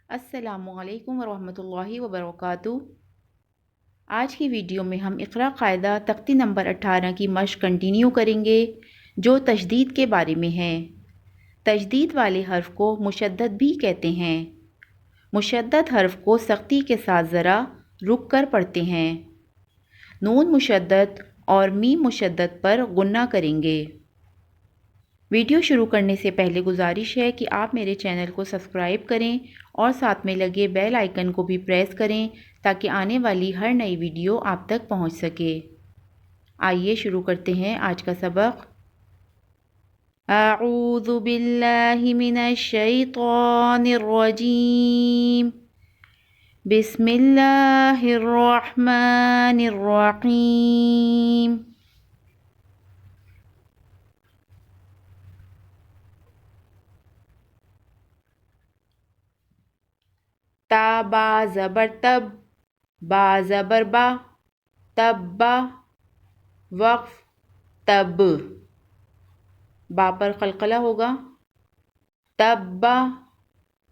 السلام علیکم ورحمۃ اللہ وبرکاتہ۔ آج کی ویڈیو میں ہم اقرا قاعدہ تختی نمبر 18 کی مشق کنٹینیو کریں گے جو تشدید کے بارے میں ہے۔ تشدید والے حرف کو مشدد بھی کہتے ہیں۔ مشدد حرف کو سختی کے ساتھ ذرا رک کر پڑھتے ہیں۔ نون مشدد اور میم مشدد پر غنہ کریں گے۔ ویڈیو شروع کرنے سے پہلے گزارش ہے کہ آپ میرے چینل کو سبسکرائب کریں اور ساتھ میں لگے بیل آئیکن کو بھی پریس کریں تاکہ آنے والی ہر نئی ویڈیو آپ تک پہنچ سکے۔ آئیے شروع کرتے ہیں آج کا سبق۔ اعوذ باللہ من الشیطان الرجیم، بسم اللہ الرحمن الرحیم۔ تا با زبر تب، با زبر با، تب با، وقف تب، با پر قلقلہ ہوگا، تب با،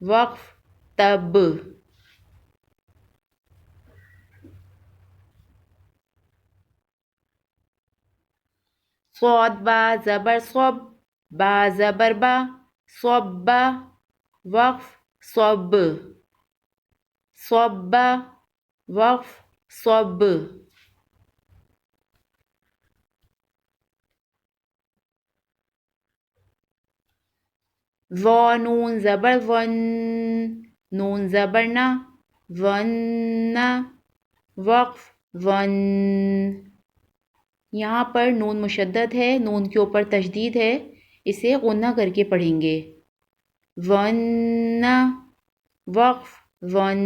وقف تب۔ صاد با زبر صب، با زبر با، صب با، وقف صب، صب، وقف صب۔ ظا نون زبر ون، نون زبر نا، ون، وقف ون۔ یہاں پر نون مشدد ہے، نون کے اوپر تشدید ہے، اسے غنہ کر کے پڑھیں گے۔ ون، وقف ون۔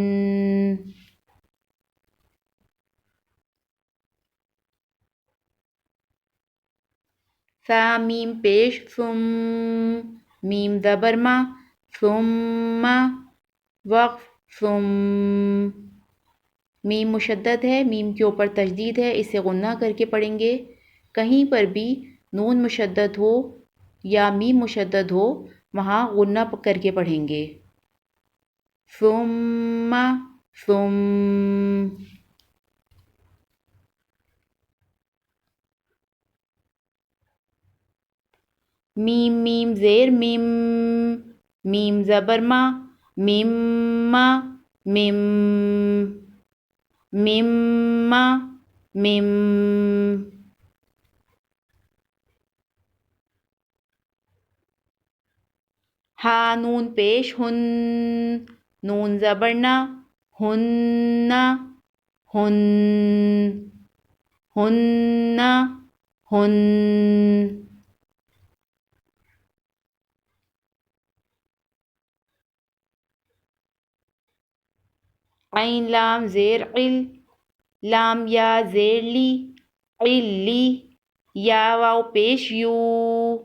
ثا میم پیش ثم، میم زبر ما، ثم، وقف ثم۔ میم مشدد ہے، میم کے اوپر تشدید ہے، اسے غنہ کر کے پڑھیں گے۔ کہیں پر بھی نون مشدد ہو یا میم مشدد ہو وہاں غنہ کر کے پڑھیں گے۔ ثم، ثم۔ میم میم زیر میم، میم زبر ما، میم ما، میم، میم ما، میم۔ ہا نون پیش ہن، نون زبر نا، ہن، ہن، ہن، ہن۔ عین لام زیر عل، لام یا زیر لی، علی، یا واو پیش یو،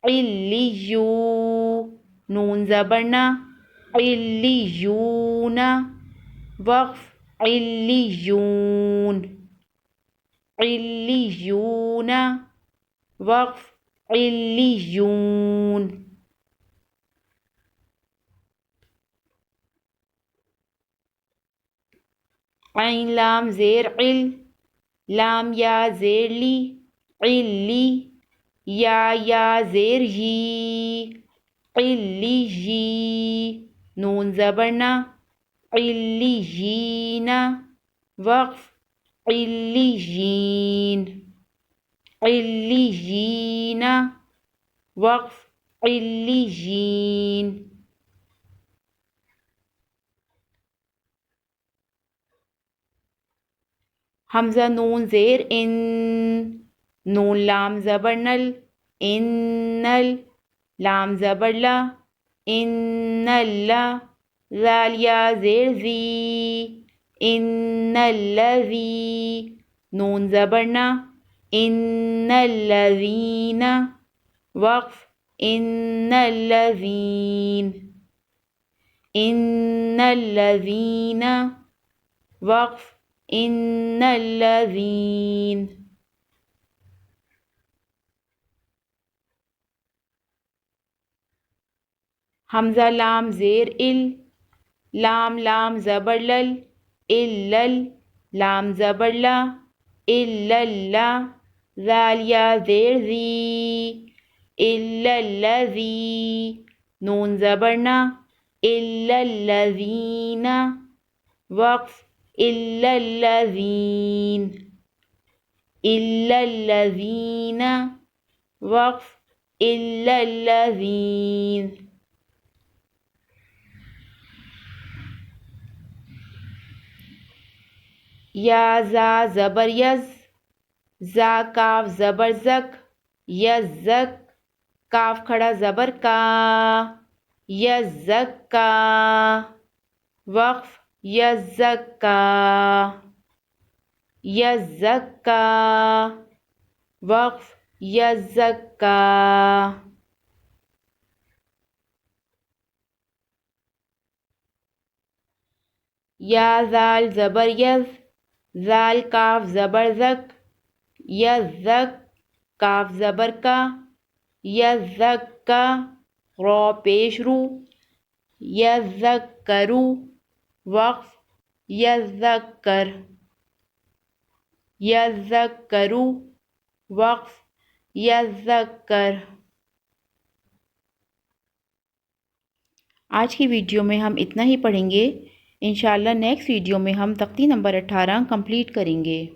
علی یو، نون زبر نا، علیون، وقف علیون، علیون، وقف علیون۔ عین لام زیر عل، لام یا زیر لی، علی، یا زیر یی، علی یی، نون زبر نا، علیین، وقف علیین، علیین، وقف علیین۔ حمزہ نون زیر ان، نون لام زبر نل، انل، لام زبر لا، ان لا، ذال یا زیر زی، ان الذی، نون زبر نا، ان الذین، وقف ان الذین، ان الذین، وقف ان الذین۔ حمزہ لام زیر ال، لام لام زبر لل اللل لام زبر لا اللا ذال یا زیر زی الذی نون زبر نا الذین وقف الذین الذین وقف الذین یا زا زبر یز زا کاف زبر زک یزک کاف کھڑا زبر کا یزک کا وقف یزک کا یزک کا وقف یزک کا یا زال زبر یز زال کاف زبر زک یزک کاف زبر کا یزک کا را پیش رو یذکرو وقف یذکر یذکرو وقف یذکر آج کی ویڈیو میں ہم اتنا ہی پڑھیں گے انشاءاللہ نیکسٹ ویڈیو میں ہم تختی نمبر 18 کمپلیٹ کریں گے